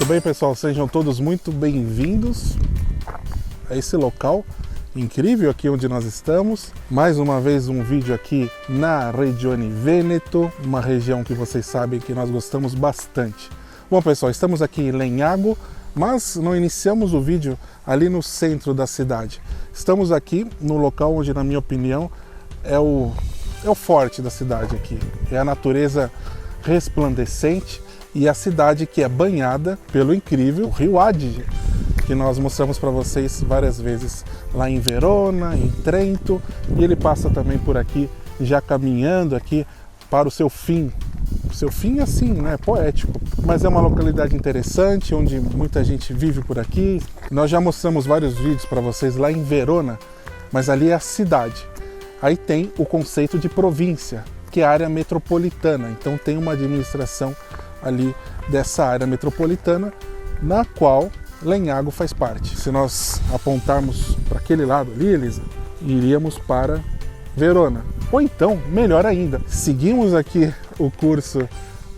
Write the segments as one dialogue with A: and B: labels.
A: Muito bem, pessoal, sejam todos muito bem-vindos a esse local incrível aqui onde nós estamos. Mais uma vez um vídeo aqui na Regione Veneto, uma região que vocês sabem que nós gostamos bastante. Bom, pessoal, estamos aqui em Legnago, mas não iniciamos o vídeo ali no centro da cidade. Estamos aqui no local onde, na minha opinião, é o forte da cidade aqui. É a natureza resplandecente e a cidade que é banhada pelo incrível Rio Adige, que nós mostramos para vocês várias vezes lá em Verona, em Trento, e ele passa também por aqui, já caminhando aqui para o seu fim. O seu fim assim, né, poético, mas é uma localidade interessante, onde muita gente vive por aqui. Nós já mostramos vários vídeos para vocês lá em Verona, mas ali é a cidade. Aí tem o conceito de província, que é a área metropolitana, então tem uma administração ali dessa área metropolitana, na qual Legnago faz parte. Se nós apontarmos para aquele lado ali, Elisa, iríamos para Verona. Ou então, melhor ainda, seguimos aqui o curso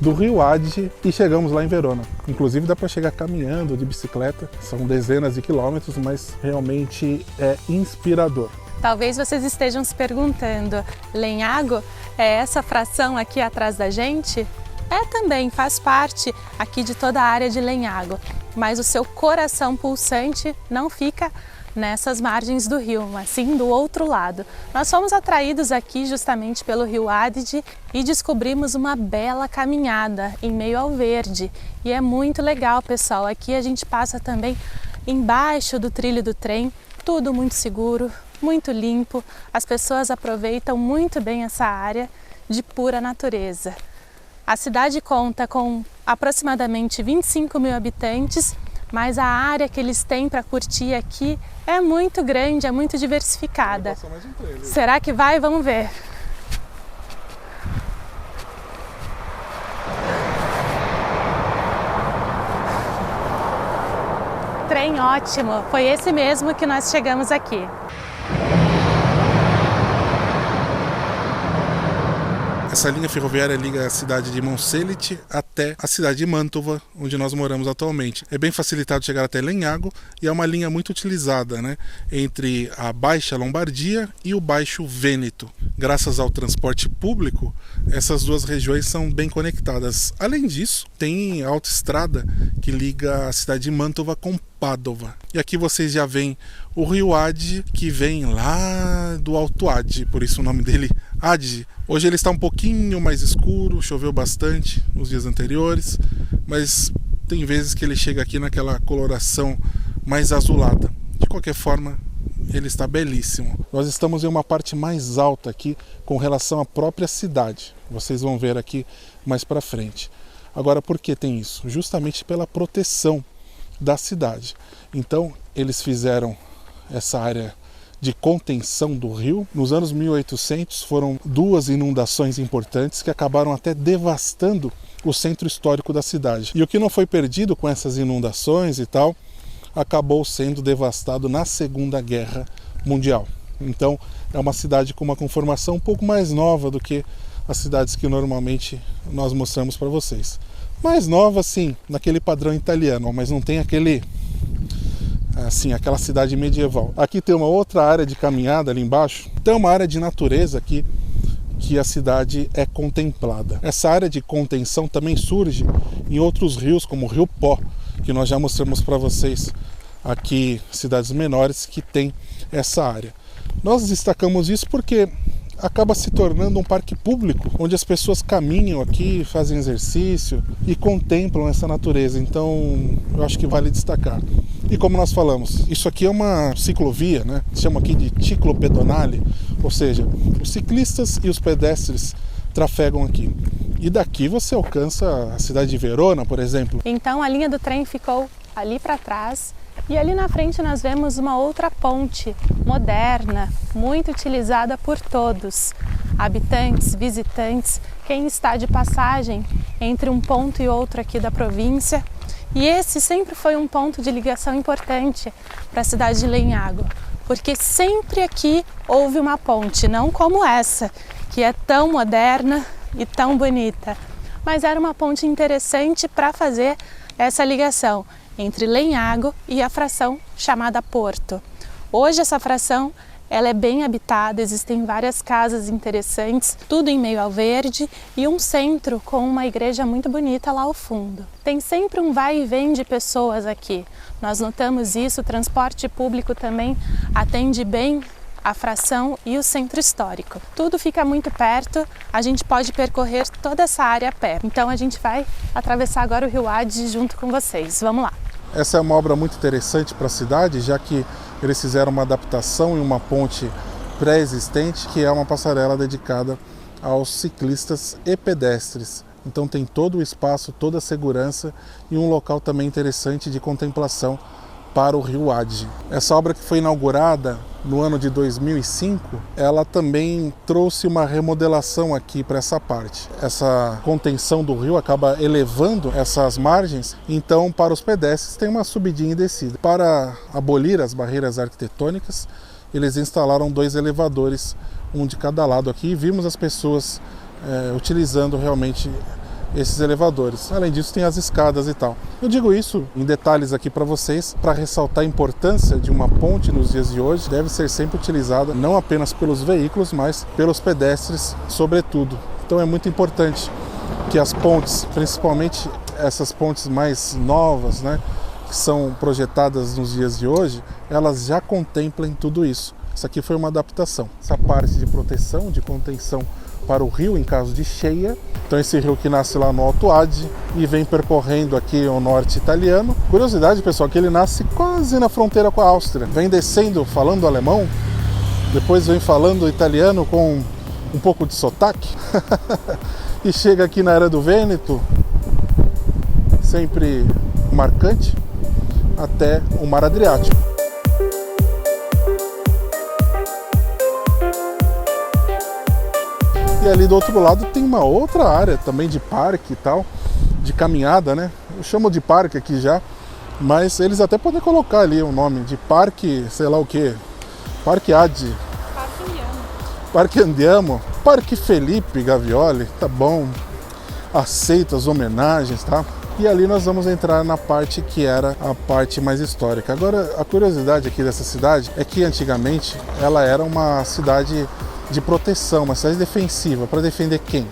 A: do Rio Adige e chegamos lá em Verona. Inclusive dá para chegar caminhando, de bicicleta, são dezenas de quilômetros, mas realmente é inspirador.
B: Talvez vocês estejam se perguntando, Legnago é essa fração aqui atrás da gente? É também, faz parte aqui de toda a área de Legnago, mas o seu coração pulsante não fica nessas margens do rio, mas sim do outro lado. Nós fomos atraídos aqui justamente pelo Rio Adige e descobrimos uma bela caminhada em meio ao verde. E é muito legal, pessoal. Aqui a gente passa também embaixo do trilho do trem, tudo muito seguro, muito limpo. As pessoas aproveitam muito bem essa área de pura natureza. A cidade conta com aproximadamente 25 mil habitantes, mas a área que eles têm para curtir aqui é muito grande, é muito diversificada. Será que vai? Vamos ver. Trem ótimo, foi esse mesmo que nós chegamos aqui.
A: Essa linha ferroviária liga a cidade de Monselice até a cidade de Mantova, onde nós moramos atualmente. É bem facilitado chegar até Legnago e é uma linha muito utilizada, né, entre a Baixa Lombardia e o Baixo Vêneto. Graças ao transporte público, essas duas regiões são bem conectadas. Além disso, tem a autoestrada que liga a cidade de Mantova com Padova. E aqui vocês já veem o Rio Adige, que vem lá do Alto Adige, por isso o nome dele Adige. Hoje ele está um pouquinho mais escuro, choveu bastante nos dias anteriores, mas tem vezes que ele chega aqui naquela coloração mais azulada. De qualquer forma, ele está belíssimo. Nós estamos em uma parte mais alta aqui com relação à própria cidade. Vocês vão ver aqui mais para frente. Agora, por que tem isso? Justamente pela proteção da cidade. Então, eles fizeram essa área de contenção do rio. Nos anos 1800 foram duas inundações importantes que acabaram até devastando o centro histórico da cidade. E o que não foi perdido com essas inundações e tal, acabou sendo devastado na Segunda Guerra Mundial. Então é uma cidade com uma conformação um pouco mais nova do que as cidades que normalmente nós mostramos para vocês. Mais nova, sim, naquele padrão italiano, mas não tem aquela cidade medieval. Aqui tem uma outra área de caminhada ali embaixo, tem uma área de natureza aqui que a cidade é contemplada. Essa área de contenção também surge em outros rios, como o Rio Pó, que nós já mostramos para vocês aqui, cidades menores que tem essa área. Nós destacamos isso porque acaba se tornando um parque público, onde as pessoas caminham aqui, fazem exercício e contemplam essa natureza. Então, eu acho que vale destacar. E como nós falamos, isso aqui é uma ciclovia, né? Chama aqui de ciclopedonale, ou seja, os ciclistas e os pedestres trafegam aqui. E daqui você alcança a cidade de Verona, por exemplo.
B: Então a linha do trem ficou ali para trás e ali na frente nós vemos uma outra ponte moderna, muito utilizada por todos, habitantes, visitantes, quem está de passagem entre um ponto e outro aqui da província. E esse sempre foi um ponto de ligação importante para a cidade de Legnago, porque sempre aqui houve uma ponte, não como essa, que é tão moderna e tão bonita, mas era uma ponte interessante para fazer essa ligação entre Lenhago e a fração chamada Porto. Hoje essa fração ela é bem habitada, existem várias casas interessantes, tudo em meio ao verde e um centro com uma igreja muito bonita lá ao fundo. Tem sempre um vai e vem de pessoas aqui. Nós notamos isso, o transporte público também atende bem a fração e o centro histórico. Tudo fica muito perto, a gente pode percorrer toda essa área a pé. Então a gente vai atravessar agora o Rio Ade junto com vocês. Vamos lá!
A: Essa é uma obra muito interessante para a cidade, já que eles fizeram uma adaptação em uma ponte pré-existente, que é uma passarela dedicada aos ciclistas e pedestres. Então tem todo o espaço, toda a segurança e um local também interessante de contemplação para o Rio Ade. Essa obra que foi inaugurada no ano de 2005, ela também trouxe uma remodelação aqui para essa parte. Essa contenção do rio acaba elevando essas margens, então para os pedestres tem uma subidinha e descida. Para abolir as barreiras arquitetônicas, eles instalaram 2 elevadores, um de cada lado aqui, e vimos as pessoas utilizando realmente esses elevadores. Além disso, tem as escadas e tal. Eu digo isso em detalhes aqui para vocês, para ressaltar a importância de uma ponte nos dias de hoje. Deve ser sempre utilizada não apenas pelos veículos, mas pelos pedestres, sobretudo. Então é muito importante que as pontes, principalmente essas pontes mais novas, né, que são projetadas nos dias de hoje, elas já contemplem tudo isso. Isso aqui foi uma adaptação. Essa parte de proteção, de contenção para o rio em caso de cheia. Então esse rio que nasce lá no Alto Ade e vem percorrendo aqui o norte italiano. Curiosidade, pessoal, que ele nasce quase na fronteira com a Áustria. Vem descendo falando alemão, depois vem falando italiano com um pouco de sotaque e chega aqui na Era do Vêneto, sempre marcante, até o Mar Adriático. E ali do outro lado tem uma outra área também de parque e tal, de caminhada, né? Eu chamo de parque aqui já, mas eles até podem colocar ali o nome de parque, sei lá o que, Parque Ade, Parque Andiamo, Parque Felipe Gavioli, tá bom, aceito as homenagens, tá? E ali nós vamos entrar na parte que era a parte mais histórica. Agora, a curiosidade aqui dessa cidade é que antigamente ela era uma cidade de proteção, uma cidade defensiva. Para defender quem?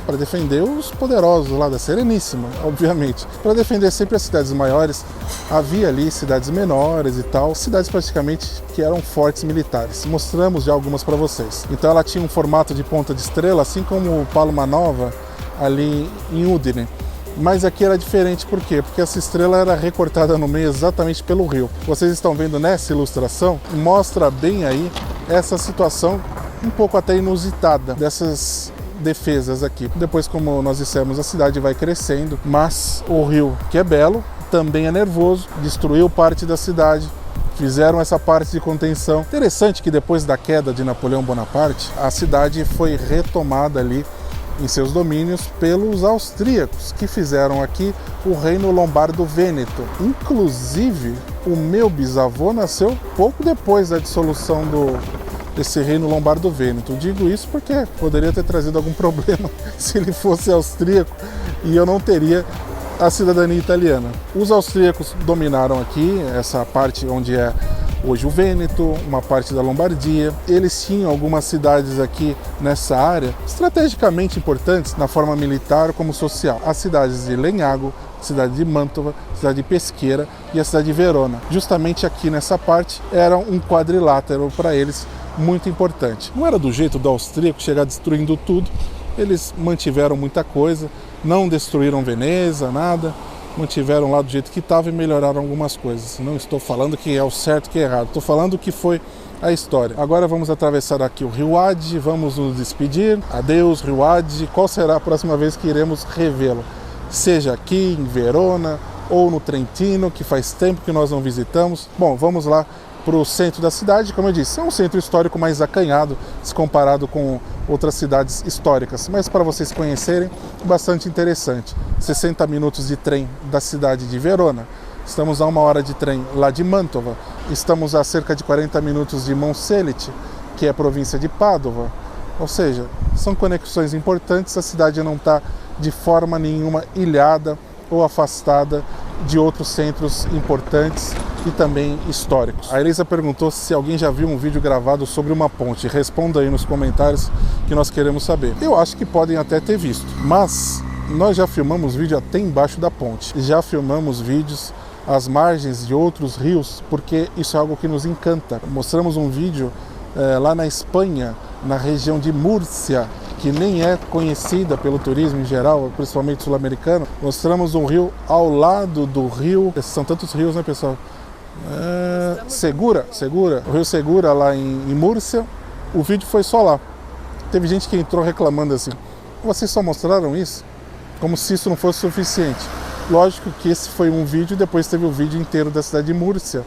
A: Para defender os poderosos lá da Sereníssima, obviamente. Para defender sempre as cidades maiores, havia ali cidades menores e tal, cidades praticamente que eram fortes militares. Mostramos já algumas para vocês. Então ela tinha um formato de ponta de estrela, assim como Palma Nova ali em Udine. Mas aqui era diferente, por quê? Porque essa estrela era recortada no meio exatamente pelo rio. Vocês estão vendo nessa ilustração, mostra bem aí essa situação um pouco até inusitada dessas defesas aqui. Depois, como nós dissemos, a cidade vai crescendo, mas o rio, que é belo, também é nervoso, destruiu parte da cidade, fizeram essa parte de contenção. Interessante que depois da queda de Napoleão Bonaparte, a cidade foi retomada ali em seus domínios pelos austríacos, que fizeram aqui o Reino Lombardo-Vêneto. Inclusive, o meu bisavô nasceu pouco depois da dissolução desse Reino Lombardo-Vêneto. Digo isso porque poderia ter trazido algum problema se ele fosse austríaco e eu não teria a cidadania italiana. Os austríacos dominaram aqui essa parte onde é hoje o Vêneto, uma parte da Lombardia. Eles tinham algumas cidades aqui nessa área estrategicamente importantes na forma militar como social. As cidades de Lenhago, a cidade de Mantova, a cidade de Pesqueira e a cidade de Verona. Justamente aqui nessa parte era um quadrilátero para eles muito importante. Não era do jeito do austríaco chegar destruindo tudo. Eles mantiveram muita coisa, não destruíram Veneza, nada. Mantiveram lá do jeito que estava e melhoraram algumas coisas. Não estou falando que é o certo e que é errado, estou falando que foi a história. Agora vamos atravessar aqui o Rio Ade, vamos nos despedir. Adeus, Rio Ade. Qual será a próxima vez que iremos revê-lo? Seja aqui em Verona ou no Trentino, que faz tempo que nós não visitamos. Bom, vamos lá para o centro da cidade. Como eu disse, é um centro histórico mais acanhado se comparado com outras cidades históricas, mas para vocês conhecerem, bastante interessante. 60 minutos de trem da cidade de Verona, estamos a 1 hora de trem lá de Mantova, estamos a cerca de 40 minutos de Monselice, que é a província de Pádua, ou seja, são conexões importantes, a cidade não está de forma nenhuma ilhada ou afastada de outros centros importantes e também históricos. A Elisa perguntou se alguém já viu um vídeo gravado sobre uma ponte. Responda aí nos comentários que nós queremos saber. Eu acho que podem até ter visto, mas nós já filmamos vídeo até embaixo da ponte. Já filmamos vídeos às margens de outros rios, porque isso é algo que nos encanta. Mostramos um vídeo lá na Espanha, na região de Múrcia, que nem é conhecida pelo turismo em geral, principalmente sul-americano. Mostramos um rio ao lado do rio, são tantos rios, né, pessoal? Segura, o rio Segura lá em Múrcia. O vídeo foi só lá. Teve gente que entrou reclamando assim: vocês só mostraram isso? Como se isso não fosse suficiente. Lógico que esse foi um vídeo, depois teve o vídeo inteiro da cidade de Múrcia,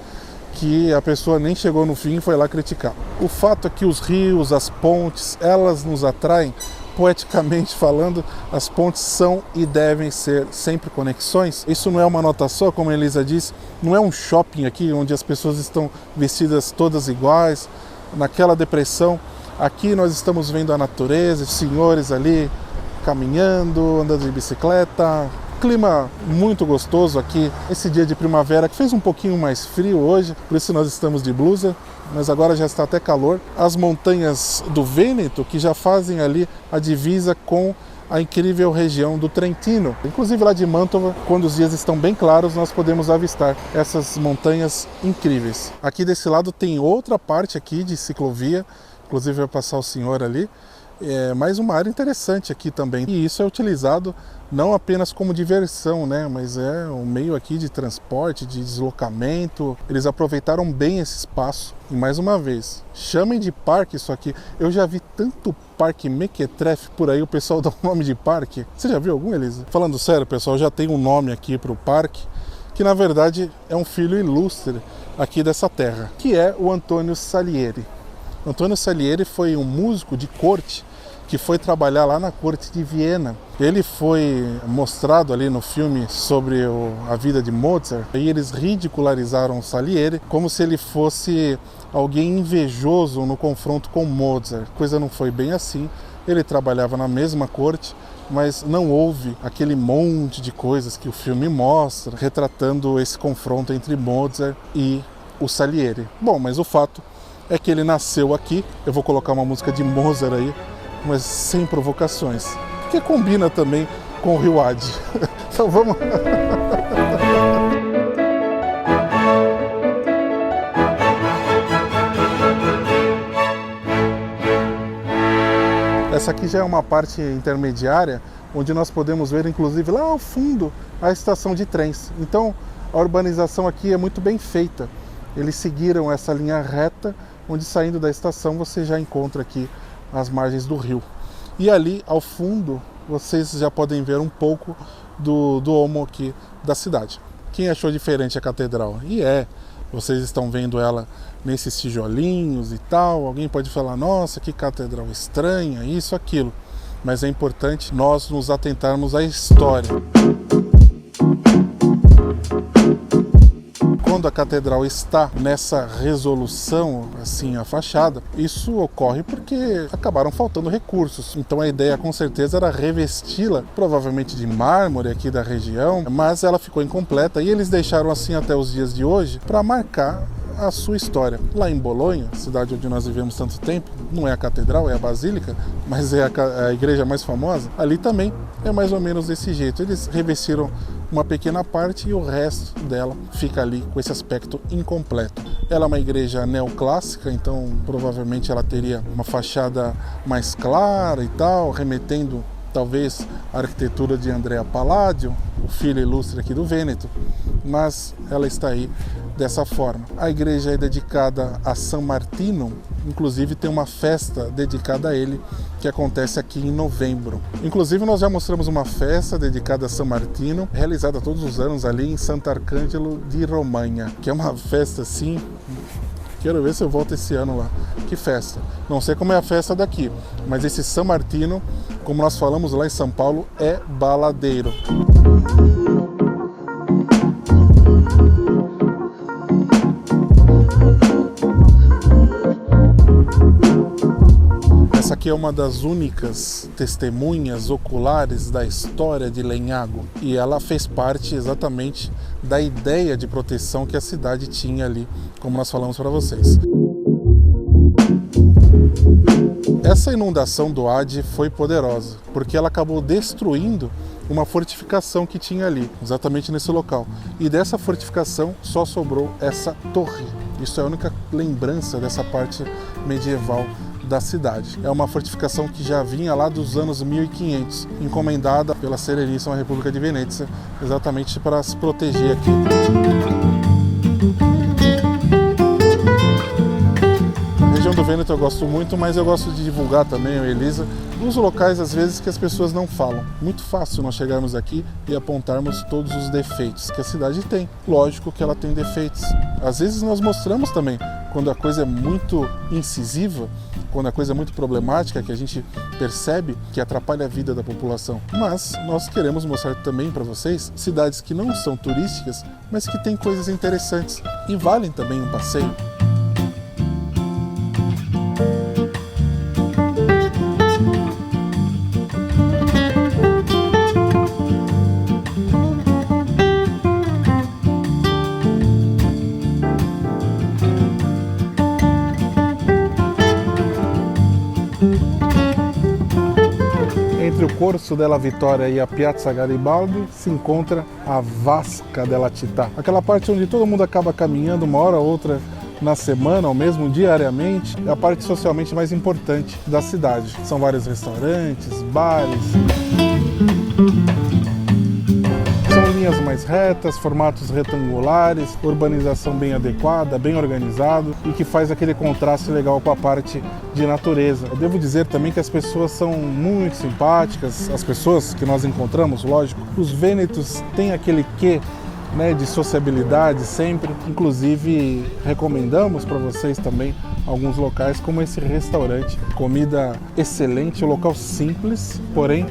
A: que a pessoa nem chegou no fim e foi lá criticar. O fato é que os rios, as pontes, elas nos atraem. Poeticamente falando, as pontes são e devem ser sempre conexões. Isso não é uma nota só, como a Elisa disse, não é um shopping aqui onde as pessoas estão vestidas todas iguais, naquela depressão. Aqui nós estamos vendo a natureza, os senhores ali caminhando, andando de bicicleta. Clima muito gostoso aqui, esse dia de primavera que fez um pouquinho mais frio hoje, por isso nós estamos de blusa, mas agora já está até calor. As montanhas do Vêneto, que já fazem ali a divisa com a incrível região do Trentino. Inclusive lá de Mantova, quando os dias estão bem claros, nós podemos avistar essas montanhas incríveis. Aqui desse lado tem outra parte aqui de ciclovia, inclusive vai passar o senhor ali. Mais uma área interessante aqui também. E isso é utilizado não apenas como diversão, né? Mas é um meio aqui de transporte, de deslocamento. Eles aproveitaram bem esse espaço. E mais uma vez, chamem de parque isso aqui. Eu já vi tanto parque mequetrefe por aí, o pessoal dá o nome de parque. Você já viu algum, Elisa? Falando sério, pessoal, já tem um nome aqui para o parque, que na verdade é um filho ilustre aqui dessa terra, que é o Antônio Salieri. Antônio Salieri foi um músico de corte que foi trabalhar lá na corte de Viena. Ele foi mostrado ali no filme sobre a vida de Mozart, e eles ridicularizaram Salieri como se ele fosse alguém invejoso no confronto com Mozart. A coisa não foi bem assim. Ele trabalhava na mesma corte, mas não houve aquele monte de coisas que o filme mostra, retratando esse confronto entre Mozart e o Salieri. Bom, mas o fato é que ele nasceu aqui. Eu vou colocar uma música de Mozart aí, mas sem provocações, que combina também com o Rio Ade. Então vamos... Essa aqui já é uma parte intermediária, onde nós podemos ver, inclusive, lá ao fundo, a estação de trens. Então, a urbanização aqui é muito bem feita. Eles seguiram essa linha reta, onde saindo da estação você já encontra aqui as margens do rio. E ali ao fundo vocês já podem ver um pouco do olmo aqui da cidade. Quem achou diferente a catedral? Vocês estão vendo ela nesses tijolinhos e tal. Alguém pode falar: nossa, que catedral estranha, isso, aquilo. Mas é importante nós nos atentarmos à história. Quando a catedral está nessa resolução, assim, a fachada, isso ocorre porque acabaram faltando recursos. Então a ideia com certeza era revesti-la, provavelmente de mármore aqui da região, mas ela ficou incompleta e eles deixaram assim até os dias de hoje para marcar a sua história. Lá em Bolonha, cidade onde nós vivemos tanto tempo, não é a catedral, é a basílica, mas é a igreja mais famosa, ali também é mais ou menos desse jeito. Eles revestiram uma pequena parte e o resto dela fica ali com esse aspecto incompleto. Ela é uma igreja neoclássica, então provavelmente ela teria uma fachada mais clara e tal, remetendo talvez à arquitetura de Andrea Palladio, o filho ilustre aqui do Vêneto, mas ela está aí dessa forma. A igreja é dedicada a San Martino, inclusive tem uma festa dedicada a ele que acontece aqui em novembro. Inclusive nós já mostramos uma festa dedicada a San Martino, realizada todos os anos ali em Sant'Arcangelo di Romagna, que é uma festa assim, quero ver se eu volto esse ano lá. Que festa! Não sei como é a festa daqui, mas esse San Martino, como nós falamos lá em São Paulo, é baladeiro. Essa aqui é uma das únicas testemunhas oculares da história de Lenhago e ela fez parte exatamente da ideia de proteção que a cidade tinha ali, como nós falamos para vocês. Essa inundação do Adi foi poderosa, porque ela acabou destruindo uma fortificação que tinha ali, exatamente nesse local. E dessa fortificação só sobrou essa torre. Isso é a única lembrança dessa parte medieval da cidade. É uma fortificação que já vinha lá dos anos 1500, encomendada pela Sereníssima República de Veneza, exatamente para se proteger aqui. A região do Vêneto eu gosto muito, mas eu gosto de divulgar também, eu e Elisa, nos locais às vezes que as pessoas não falam. Muito fácil nós chegarmos aqui e apontarmos todos os defeitos que a cidade tem. Lógico que ela tem defeitos. Às vezes nós mostramos também quando a coisa é muito incisiva, quando a coisa é muito problemática, que a gente percebe que atrapalha a vida da população. Mas nós queremos mostrar também para vocês cidades que não são turísticas, mas que têm coisas interessantes e valem também um passeio. Entre o Corso della Vittoria e a Piazza Garibaldi se encontra a Vasca della Città, aquela parte onde todo mundo acaba caminhando uma hora ou outra na semana, ou mesmo diariamente. É a parte socialmente mais importante da cidade. São vários restaurantes, bares. São linhas mais retas, formatos retangulares, urbanização bem adequada, bem organizado e que faz aquele contraste legal com a parte de natureza. Eu devo dizer também que as pessoas são muito simpáticas, as pessoas que nós encontramos, lógico. Os vênetos têm aquele quê, né, de sociabilidade sempre. Inclusive, recomendamos para vocês também alguns locais como esse restaurante. Comida excelente, um local simples, porém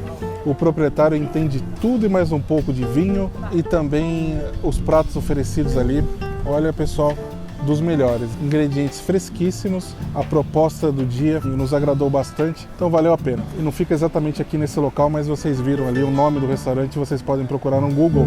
A: o proprietário entende tudo e mais um pouco de vinho e também os pratos oferecidos ali. Olha, pessoal, dos melhores. Ingredientes fresquíssimos, a proposta do dia nos agradou bastante, então valeu a pena. E não fica exatamente aqui nesse local, mas vocês viram ali o nome do restaurante, vocês podem procurar no Google.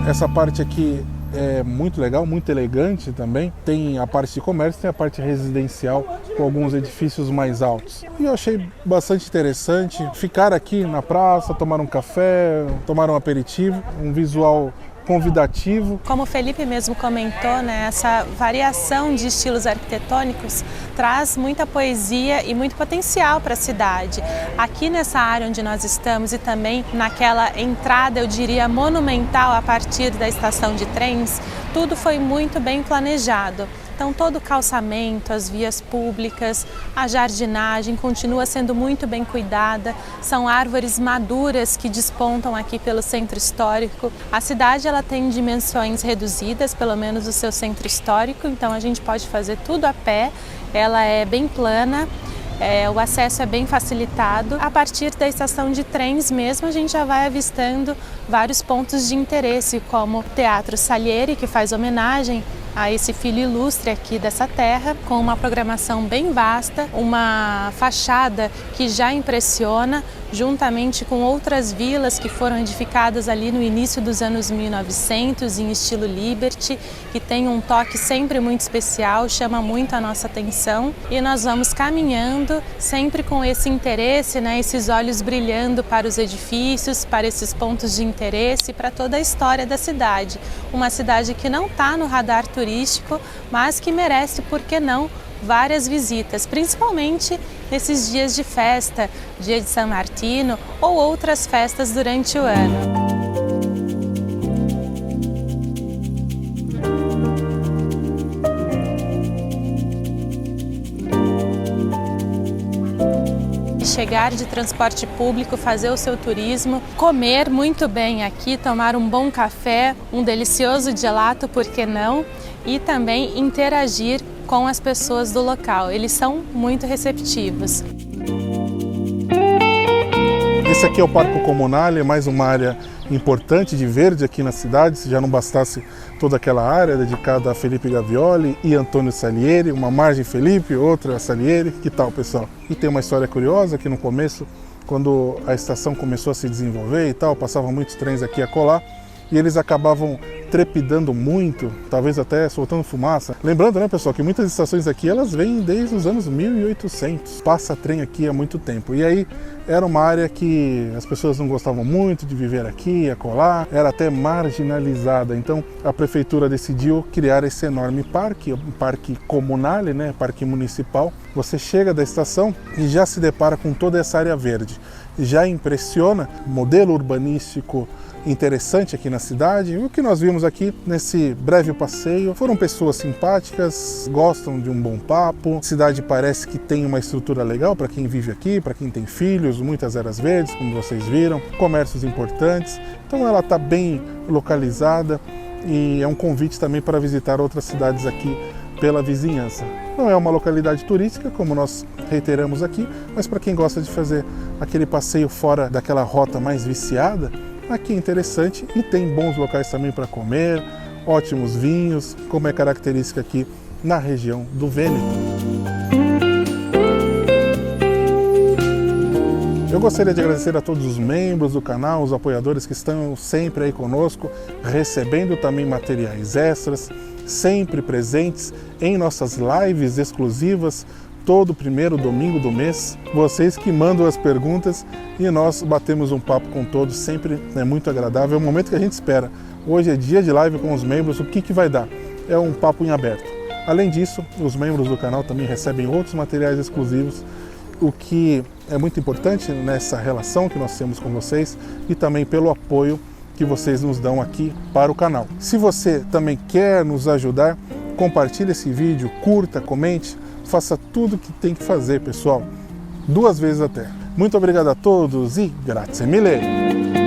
A: Essa parte aqui é muito legal, muito elegante também. Tem a parte de comércio, tem a parte residencial com alguns edifícios mais altos. E eu achei bastante interessante ficar aqui na praça, tomar um café, tomar um aperitivo, um visual convidativo.
B: Como o Felipe mesmo comentou, né, essa variação de estilos arquitetônicos traz muita poesia e muito potencial para a cidade. Aqui nessa área onde nós estamos e também naquela entrada, eu diria, monumental a partir da estação de trens, tudo foi muito bem planejado. Então todo o calçamento, as vias públicas, a jardinagem continua sendo muito bem cuidada. São árvores maduras que despontam aqui pelo centro histórico. A cidade ela tem dimensões reduzidas, pelo menos o seu centro histórico, então a gente pode fazer tudo a pé. Ela é bem plana. O acesso é bem facilitado. A partir da estação de trens mesmo, a gente já vai avistando vários pontos de interesse, como o Teatro Salieri, que faz homenagem a esse filho ilustre aqui dessa terra, com uma programação bem vasta, uma fachada que já impressiona, juntamente com outras vilas que foram edificadas ali no início dos anos 1900, em estilo Liberty, que tem um toque sempre muito especial, chama muito a nossa atenção. E nós vamos caminhando sempre com esse interesse, né, esses olhos brilhando para os edifícios, para esses pontos de interesse, para toda a história da cidade. Uma cidade que não está no radar turístico, mas que merece, por que não, várias visitas, principalmente nesses dias de festa, dia de San Martino ou outras festas durante o ano. Chegar de transporte público, fazer o seu turismo, comer muito bem aqui, tomar um bom café, um delicioso gelato, por que não? E também interagir com as pessoas do local. Eles são muito receptivos.
A: Esse aqui é o Parco Comunale, é mais uma área importante de verde aqui na cidade, se já não bastasse toda aquela área dedicada a Felipe Gavioli e Antônio Salieri, uma margem Felipe, outra Salieri. Que tal, pessoal? E tem uma história curiosa que no começo quando a estação começou a se desenvolver e tal, passavam muitos trens aqui a colar e eles acabavam trepidando muito, talvez até soltando fumaça. Lembrando, né, pessoal, que muitas estações aqui elas vêm desde os anos 1800. Passa trem aqui há muito tempo. E aí era uma área que as pessoas não gostavam muito de viver aqui, acolá, era até marginalizada. Então a prefeitura decidiu criar esse enorme parque, um parque comunal, né, parque municipal. Você chega da estação e já se depara com toda essa área verde. Já impressiona, modelo urbanístico interessante aqui na cidade. O que nós vimos aqui nesse breve passeio foram pessoas simpáticas, gostam de um bom papo. A cidade parece que tem uma estrutura legal para quem vive aqui, para quem tem filhos, muitas áreas verdes, como vocês viram, comércios importantes. Então ela está bem localizada e é um convite também para visitar outras cidades aqui pela vizinhança. Não é uma localidade turística, como nós reiteramos aqui, mas para quem gosta de fazer aquele passeio fora daquela rota mais viciada, aqui é interessante e tem bons locais também para comer, ótimos vinhos, como é característica aqui na região do Vêneto. Eu gostaria de agradecer a todos os membros do canal, os apoiadores que estão sempre aí conosco, recebendo também materiais extras, sempre presentes em nossas lives exclusivas, todo primeiro domingo do mês. Vocês que mandam as perguntas e nós batemos um papo com todos, sempre é muito agradável, é o momento que a gente espera. Hoje é dia de live com os membros, o que vai dar? É um papo em aberto. Além disso, os membros do canal também recebem outros materiais exclusivos, o que é muito importante nessa relação que nós temos com vocês e também pelo apoio que vocês nos dão aqui para o canal. Se você também quer nos ajudar, compartilhe esse vídeo, curta, comente, faça tudo o que tem que fazer, pessoal. 2 vezes até. Muito obrigado a todos e grazie mille!